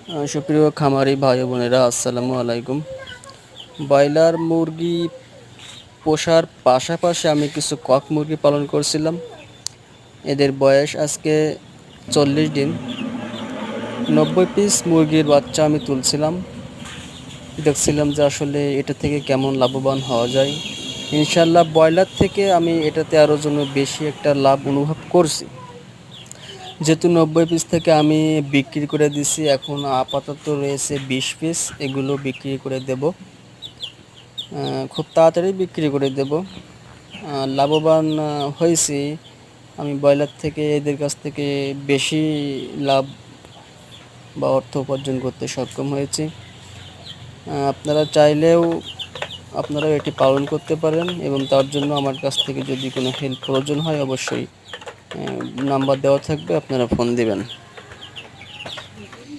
সুপ্রিয় খামারি ভাই বোনেরা, আসসালামু আলাইকুম। ব্রয়লার মুরগি পোষার পাশাপাশি আমি কিছু কক মুরগি পালন করছিলাম। এদের বয়স আজকে 40 দিন। 90 পিস মুরগির বাচ্চা আমি তুলছিলাম। দেখছিলাম যে আসলে এটা থেকে কেমন লাভবান হওয়া যায়। ইনশাল্লাহ ব্রয়লার থেকে আমি এটাতে আরও জন্য বেশি একটা লাভ অনুভব করছি। যেহেতু 90 পিস থেকে আমি বিক্রি করে দিছি, এখন আপাতত রয়েছে 20 পিস। এগুলো বিক্রি করে দেব, খুব তাড়াতাড়ি বিক্রি করে দেব। লাভবান হয়েছি আমি ব্রয়লার থেকে, এদের কাছ থেকে বেশি লাভ বা অর্থ উপার্জন করতে সক্ষম হয়েছি। আপনারা চাইলেও আপনারা এটি পালন করতে পারেন, এবং তার জন্য আমার কাছ থেকে যদি কোনো হেল্প প্রয়োজন হয় অবশ্যই নাম্বার দেওয়া থাকবে, আপনারা ফোন দিবেন।